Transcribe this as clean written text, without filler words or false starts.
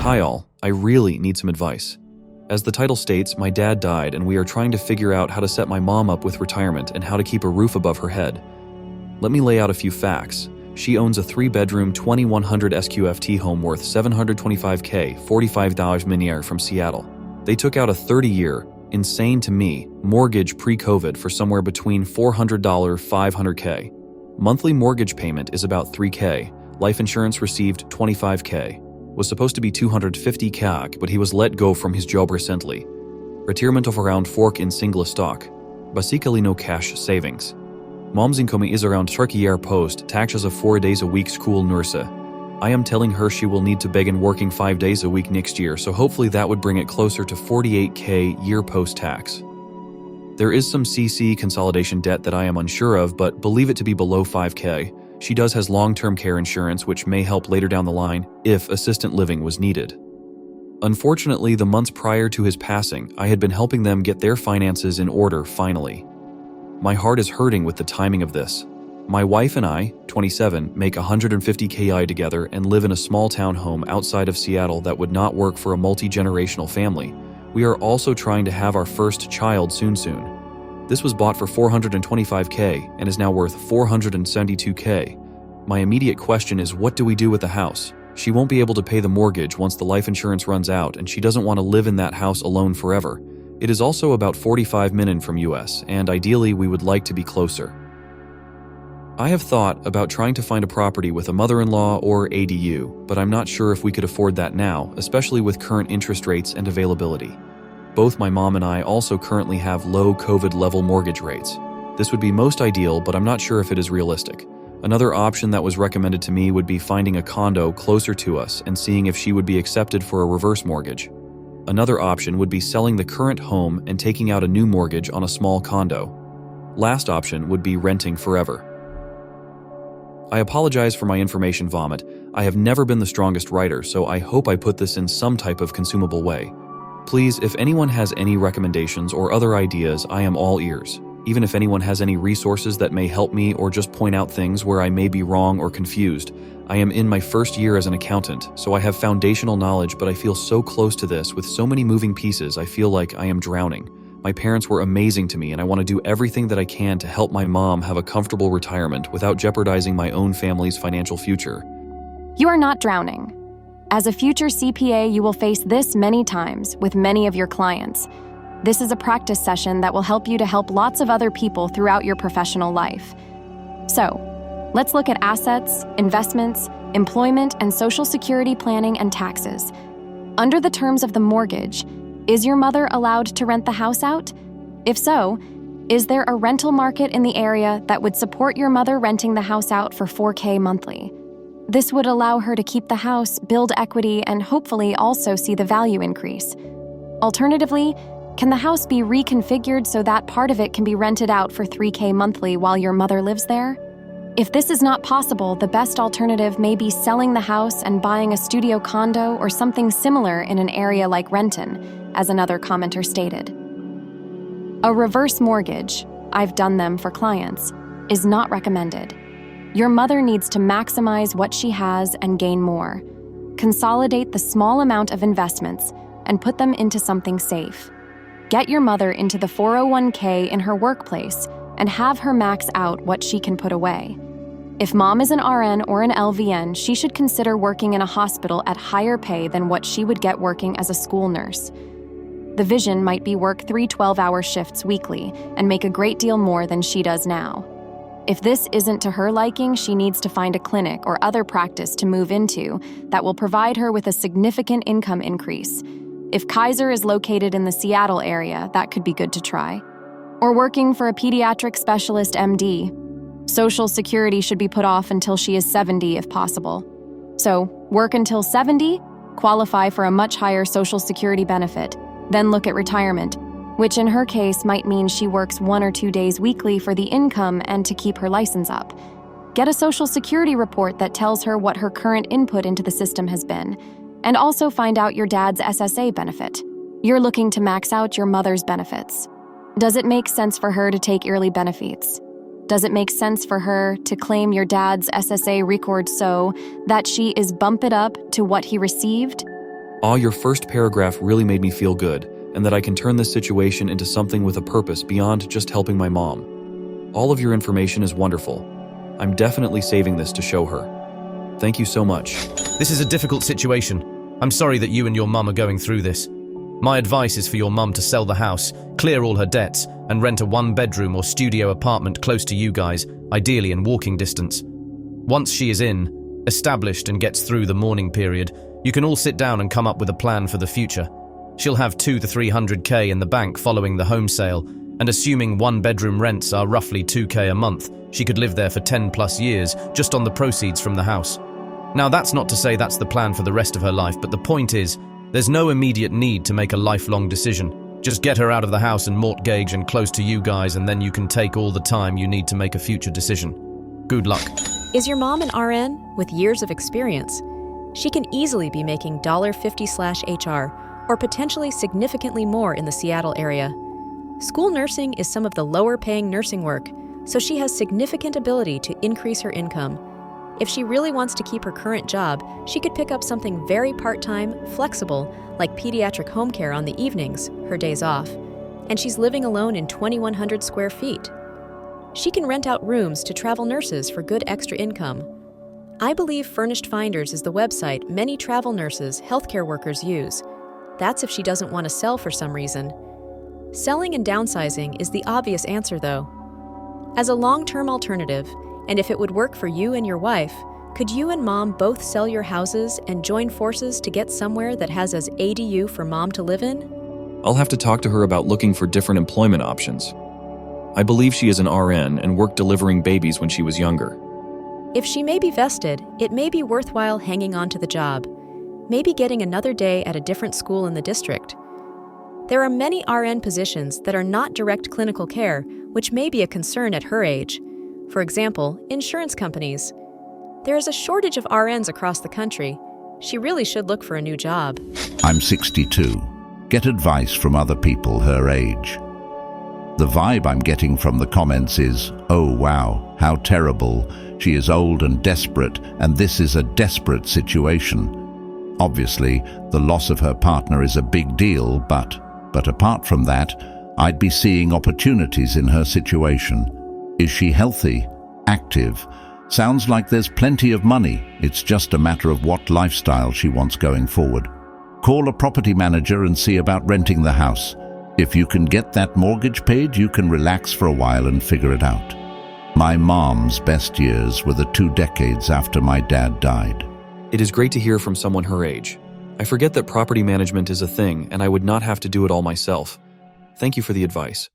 Hi all, I really need some advice. As the title states, my dad died and we are trying to figure out how to set my mom up with retirement and how to keep a roof above her head. Let me lay out a few facts. She owns a 3-bedroom 2100 SQFT home worth $725K, $45 min from Seattle. They took out a 30-year, insane to me, mortgage pre-COVID for somewhere between $400, $500K. Monthly mortgage payment is about $3K. Life insurance received $25K. Was supposed to be $250K, but he was let go from his job recently. Retirement of around $4K in single stock. Basically no cash savings. Mom's income is around $30 post taxes of 4 days a week school nurse. I am telling her she will need to begin working 5 days a week next year, so hopefully that would bring it closer to $48K year post tax. There is some CC consolidation debt that I am unsure of, but believe it to be below $5K. She does has long-term care insurance, which may help later down the line if assistant living was needed. Unfortunately, the months prior to his passing, I had been helping them get their finances in order finally. My heart is hurting with the timing of this. My wife and I, 27, make $150K together and live in a small town home outside of Seattle that would not work for a multi-generational family. We are also trying to have our first child soon. This was bought for $425K and is now worth $472K. My immediate question is, what do we do with the house? She won't be able to pay the mortgage once the life insurance runs out, and she doesn't want to live in that house alone forever. It is also about 45 minutes from US, and ideally we would like to be closer. I have thought about trying to find a property with a mother-in-law or ADU, but I'm not sure if we could afford that now, especially with current interest rates and availability. Both my mom and I also currently have low COVID-level mortgage rates. This would be most ideal, but I'm not sure if it is realistic. Another option that was recommended to me would be finding a condo closer to us and seeing if she would be accepted for a reverse mortgage. Another option would be selling the current home and taking out a new mortgage on a small condo. Last option would be renting forever. I apologize for my information vomit. I have never been the strongest writer, so I hope I put this in some type of consumable way. Please, if anyone has any recommendations or other ideas, I am all ears. Even if anyone has any resources that may help me or just point out things where I may be wrong or confused. I am in my first year as an accountant, so I have foundational knowledge, but I feel so close to this with so many moving pieces. I feel like I am drowning. My parents were amazing to me, and I want to do everything that I can to help my mom have a comfortable retirement without jeopardizing my own family's financial future. You are not drowning. As a future CPA, you will face this many times with many of your clients. This is a practice session that will help you to help lots of other people throughout your professional life. So, let's look at assets, investments, employment, and Social Security planning and taxes. Under the terms of the mortgage, is your mother allowed to rent the house out? If so, is there a rental market in the area that would support your mother renting the house out for $4K monthly? This would allow her to keep the house, build equity, and hopefully also see the value increase. Alternatively, can the house be reconfigured so that part of it can be rented out for $3K monthly while your mother lives there? If this is not possible, the best alternative may be selling the house and buying a studio condo or something similar in an area like Renton, as another commenter stated. A reverse mortgage, I've done them for clients, is not recommended. Your mother needs to maximize what she has and gain more. Consolidate the small amount of investments and put them into something safe. Get your mother into the 401k in her workplace and have her max out what she can put away. If mom is an RN or an LVN, she should consider working in a hospital at higher pay than what she would get working as a school nurse. The vision might be work 3 12-hour shifts weekly and make a great deal more than she does now. If this isn't to her liking, she needs to find a clinic or other practice to move into that will provide her with a significant income increase. If Kaiser is located in the Seattle area, that could be good to try. Or working for a pediatric specialist MD. Social Security should be put off until she is 70 if possible. So, work until 70, qualify for a much higher Social Security benefit, then look at retirement, which in her case might mean she works 1 or 2 days weekly for the income and to keep her license up. Get a Social Security report that tells her what her current input into the system has been, and also find out your dad's SSA benefit. You're looking to max out your mother's benefits. Does it make sense for her to take yearly benefits? Does it make sense for her to claim your dad's SSA record so that she is bumped up to what he received? Your first paragraph really made me feel good, and that I can turn this situation into something with a purpose beyond just helping my mom. All of your information is wonderful. I'm definitely saving this to show her. Thank you so much. This is a difficult situation. I'm sorry that you and your mum are going through this. My advice is for your mum to sell the house, clear all her debts, and rent a one-bedroom or studio apartment close to you guys, ideally in walking distance. Once she is established and gets through the mourning period, you can all sit down and come up with a plan for the future. She'll have 200 to 300k in the bank following the home sale, and assuming one-bedroom rents are roughly 2k a month, she could live there for 10 plus years just on the proceeds from the house. Now, that's not to say that's the plan for the rest of her life, but the point is, there's no immediate need to make a lifelong decision. Just get her out of the house and mortgage and close to you guys, and then you can take all the time you need to make a future decision. Good luck. Is your mom an RN with years of experience? She can easily be making $50/HR or potentially significantly more in the Seattle area. School nursing is some of the lower-paying nursing work, so she has significant ability to increase her income. If she really wants to keep her current job, she could pick up something very part-time, flexible, like pediatric home care on the evenings, her days off. And she's living alone in 2,100 square feet. She can rent out rooms to travel nurses for good extra income. I believe Furnished Finders is the website many travel nurses, healthcare workers use. That's if she doesn't want to sell for some reason. Selling and downsizing is the obvious answer, though. As a long-term alternative, and if it would work for you and your wife, could you and mom both sell your houses and join forces to get somewhere that has as ADU for mom to live in? I'll have to talk to her about looking for different employment options. I believe she is an RN and worked delivering babies when she was younger. If she may be vested, it may be worthwhile hanging on to the job, maybe getting another day at a different school in the district. There are many RN positions that are not direct clinical care, which may be a concern at her age. For example, insurance companies. There is a shortage of RNs across the country. She really should look for a new job. I'm 62. Get advice from other people her age. The vibe I'm getting from the comments is, oh wow, how terrible. She is old and desperate, and this is a desperate situation. Obviously, the loss of her partner is a big deal, but apart from that, I'd be seeing opportunities in her situation. Is she healthy? Active? Sounds like there's plenty of money. It's just a matter of what lifestyle she wants going forward. Call a property manager and see about renting the house. If you can get that mortgage paid, you can relax for a while and figure it out. My mom's best years were the 2 decades after my dad died. It is great to hear from someone her age. I forget that property management is a thing, and I would not have to do it all myself. Thank you for the advice.